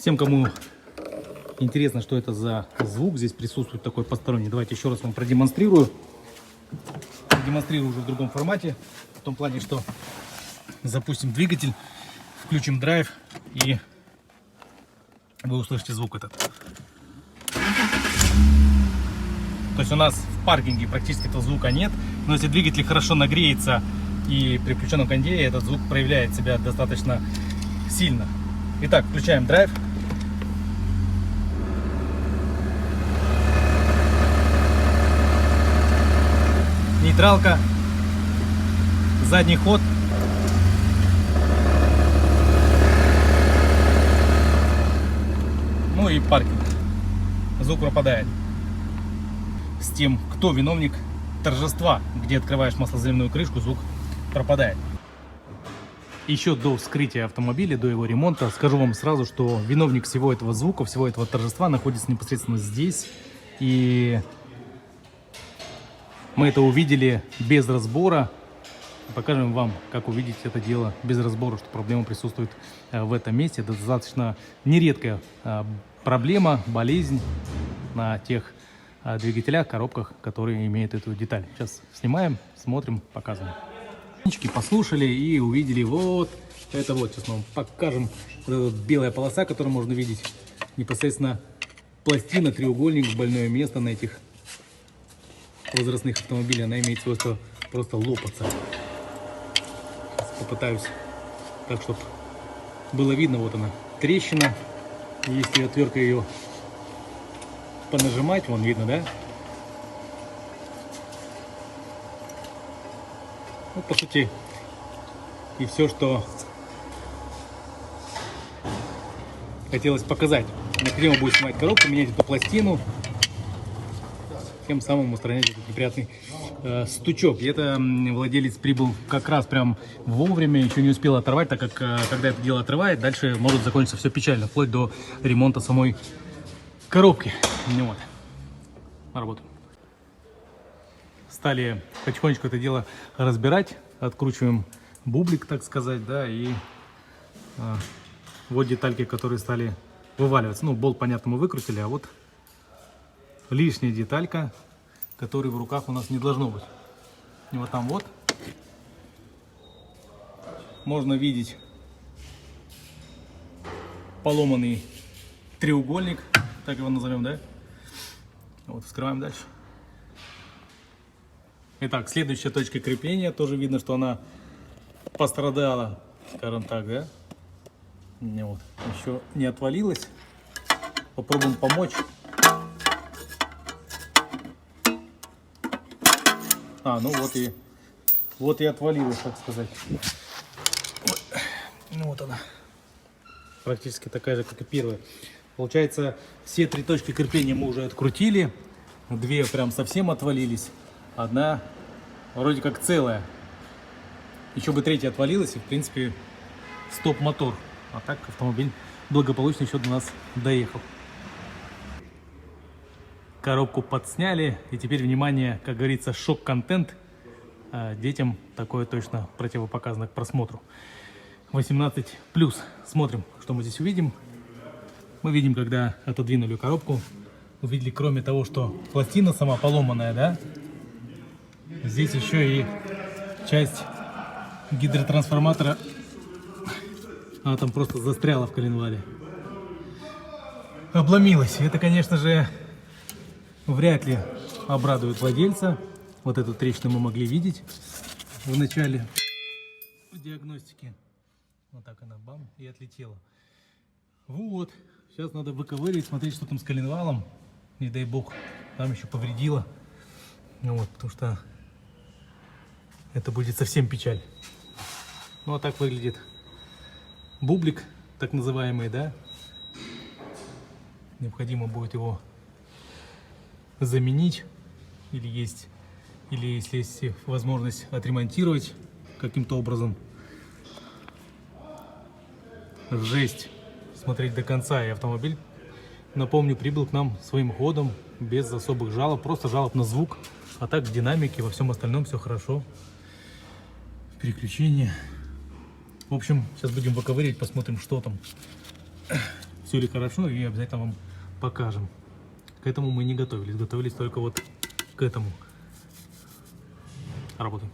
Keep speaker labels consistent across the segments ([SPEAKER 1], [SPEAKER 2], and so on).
[SPEAKER 1] Всем, кому интересно, что это за звук здесь присутствует такой посторонний, давайте еще раз вам продемонстрирую. Продемонстрирую уже в другом формате, в том плане, что запустим двигатель, включим драйв, и вы услышите звук этот. То есть у нас в паркинге практически этого звука нет, но если двигатель хорошо нагреется и при включенном кондее, этот звук проявляет себя достаточно сильно. Итак, включаем драйв. Нейтралка, задний ход. Ну и паркинг. Звук пропадает. С тем, кто виновник торжества, где открываешь маслозаливную крышку, звук пропадает. Еще до вскрытия автомобиля, до его ремонта, скажу вам сразу, что виновник всего этого звука, всего этого торжества находится непосредственно здесь. И мы это увидели без разбора. Покажем вам, как увидеть это дело без разбора, что проблема присутствует в этом месте. Это достаточно нередкая проблема, болезнь на тех двигателях, коробках, которые имеют эту деталь. Сейчас снимаем, смотрим, показываем. Послушали и увидели вот это вот. Сейчас мы вам покажем. Вот эта вот белая полоса, которую можно видеть. Непосредственно пластина, треугольник, больное место на этих возрастных автомобилей. Она имеет свойство просто лопаться. Сейчас попытаюсь так, чтобы было видно. Вот она, трещина. Если отверткой ее понажимать, вон видно, да? Ну, по сути, и все, что хотелось показать. Необходимо будет снимать коробку, менять эту пластину, тем самым устранять этот неприятный стучок. И это владелец прибыл как раз прям вовремя, еще не успел оторвать, так как когда это дело отрывает, дальше может закончиться все печально, вплоть до ремонта самой коробки. Ну вот, работаем. Стали потихонечку это дело разбирать, откручиваем бублик, так сказать, да, и вот детальки, которые стали вываливаться. Ну, болт, понятно, мы выкрутили, а вот лишняя деталька, которой в руках у нас не должно быть. И вот там вот можно видеть поломанный треугольник, так его назовем, да? Вот, вскрываем дальше. Итак, следующая точка крепления, тоже видно, что она пострадала, скажем так, да? Вот, еще не отвалилась. Попробуем помочь. Ну вот и отвалилась, так сказать. Ну вот она. Практически такая же, как и первая. Получается, все три точки крепления мы уже открутили. Две прям совсем отвалились. Одна вроде как целая. Еще бы третья отвалилась, и в принципе стоп-мотор. А так автомобиль благополучно еще до нас доехал. Коробку подсняли, и теперь, внимание, как говорится, шок-контент. Детям такое точно противопоказано к просмотру. 18+. Смотрим, что мы здесь увидим. Мы видим, когда отодвинули коробку, увидели, кроме того, что пластина сама поломанная, да, здесь еще и часть гидротрансформатора, она там просто застряла в коленвале. Обломилась. Это, конечно же, вряд ли обрадует владельца. Вот эту трещину мы могли видеть в начале диагностики. Вот так она, бам, и отлетела. Вот. Сейчас надо выковыривать, смотреть, что там с коленвалом. Не дай бог, там еще повредило. Вот, потому что это будет совсем печаль. Ну, а так выглядит бублик, так называемый, да. Необходимо будет его заменить. Или если есть возможность, отремонтировать каким-то образом. Жесть. Смотреть до конца. И автомобиль, напомню, прибыл к нам своим ходом, без особых жалоб. Просто жалоб на звук. А так в динамике, во всем остальном все хорошо. Переключение. В общем, сейчас будем выковыривать, посмотрим, что там. все ли хорошо, и обязательно вам покажем. К этому мы не готовились, готовились только вот к этому. Работаем.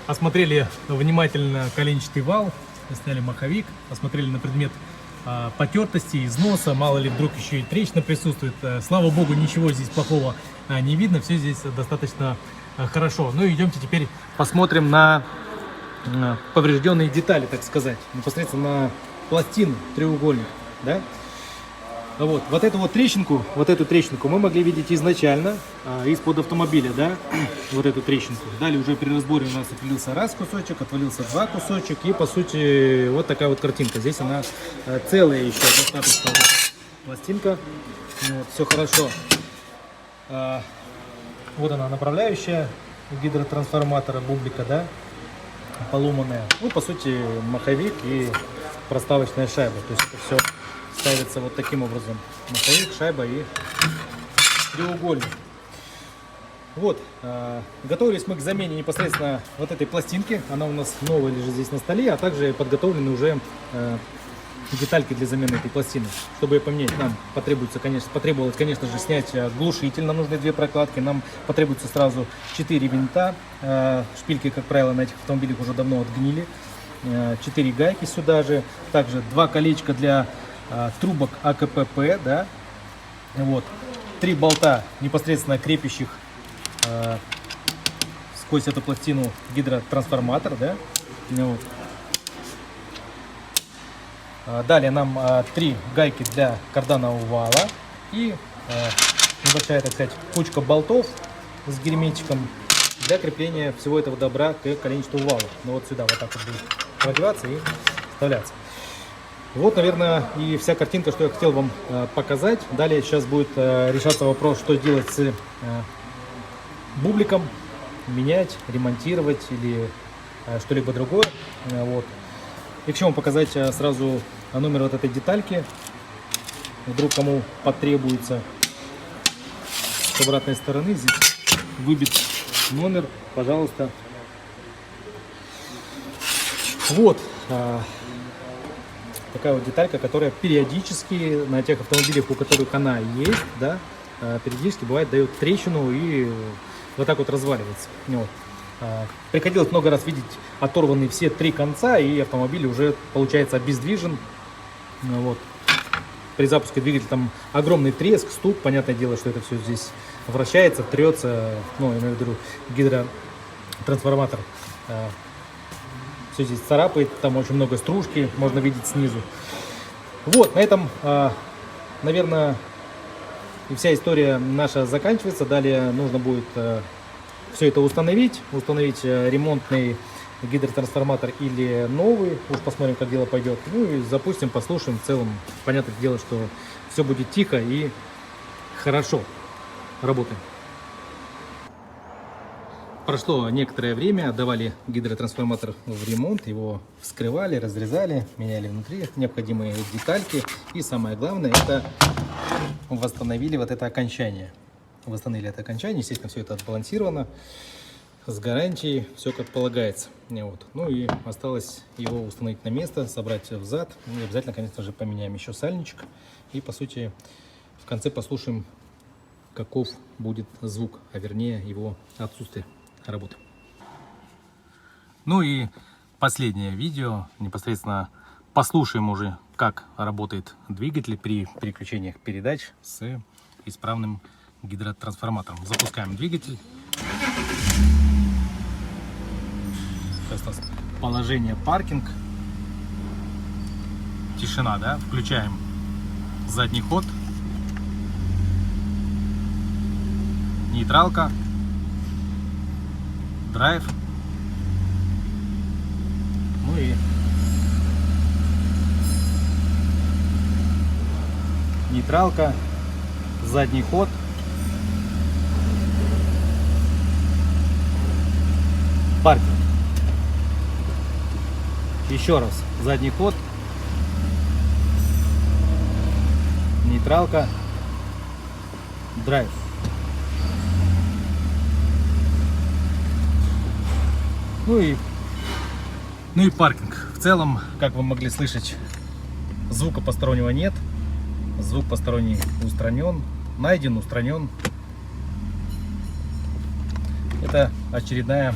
[SPEAKER 1] Осмотрели внимательно коленчатый вал, сняли маховик, осмотрели на предмет потертости, износа, мало ли вдруг еще и трещина присутствует. Слава богу, ничего здесь плохого не видно, все здесь достаточно хорошо. Ну и идемте теперь посмотрим на поврежденные детали, так сказать, непосредственно на пластину, треугольник, да? Вот эту вот трещинку, мы могли видеть изначально из-под автомобиля, да, вот эту трещинку. Далее уже при разборе у нас отвалился раз кусочек, отвалился два кусочек, и по сути вот такая вот картинка. Здесь она целая еще, достаточно пластинка, вот, все хорошо. Вот она направляющая гидротрансформатора бублика, да, поломанная. Ну, по сути, маховик и проставочная шайба. То есть это все ставится вот таким образом. Маховик, шайба и треугольник. Вот. Готовились мы к замене непосредственно вот этой пластинки. Она у нас новая лежит здесь на столе, а также подготовлены уже детальки для замены этой пластины. Чтобы ее поменять, нам потребовалось, конечно же, снять глушитель. Нам нужны 2 прокладки. Нам потребуется сразу 4 винта. Шпильки, как правило, на этих автомобилях уже давно отгнили. 4 гайки сюда же. Также 2 колечка для трубок АКПП, да. Вот. 3 болта, непосредственно крепящих сквозь эту пластину гидротрансформатор, да. Вот. Далее нам 3 гайки для карданового вала и небольшая, так сказать, кучка болтов с герметиком для крепления всего этого добра к коленчатому валу. Ну вот сюда вот так вот будет продеваться и вставляться. Вот, наверное, и вся картинка, что я хотел вам показать. Далее сейчас будет решаться вопрос, что делать с бубликом, менять, ремонтировать или что-либо другое. Вот. И к чему показать сразу номер вот этой детальки, вдруг кому потребуется. С обратной стороны здесь выбит номер, пожалуйста. Вот такая вот деталька, которая периодически на тех автомобилях, у которых она есть, да, периодически бывает дает трещину и вот так вот разваливается. Вот. Приходилось много раз видеть оторванные все 3 конца, и автомобиль уже получается обездвижен. Вот. При запуске двигателя там огромный треск, стук. Понятное дело, что это все здесь вращается, трется. Ну, я имею в виду гидротрансформатор. Все здесь царапает, там очень много стружки, можно видеть снизу. Вот, на этом, наверное, и вся история наша заканчивается. Далее нужно будет все это установить ремонтный гидротрансформатор или новый. Уж посмотрим, как дело пойдет. Ну и запустим, послушаем. В целом, понятное дело, что все будет тихо и хорошо. Работаем. Прошло некоторое время, отдавали гидротрансформатор в ремонт, его вскрывали, разрезали, меняли внутри необходимые детальки. И самое главное, это восстановили вот это окончание. Восстановили это окончание, естественно, все это отбалансировано, с гарантией, все как полагается. Вот. Ну и осталось его установить на место, собрать взад. И обязательно, конечно же, поменяем еще сальничек. И, по сути, в конце послушаем, каков будет звук, а вернее его отсутствие работы. Ну и последнее видео, непосредственно послушаем уже, как работает двигатель при переключениях передач с исправным гидротрансформатором. Запускаем двигатель. Сейчас у нас положение паркинг. Тишина, да? Включаем задний ход. Нейтралка. Драйв. Ну и нейтралка, задний ход, паркинг. Еще раз, задний ход, нейтралка, драйв. Ну и паркинг. В целом, как вы могли слышать, Звука постороннего нет. Звук посторонний устранен. Найден, устранен. Это очередная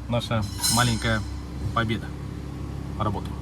[SPEAKER 1] наша маленькая победа. Работаем.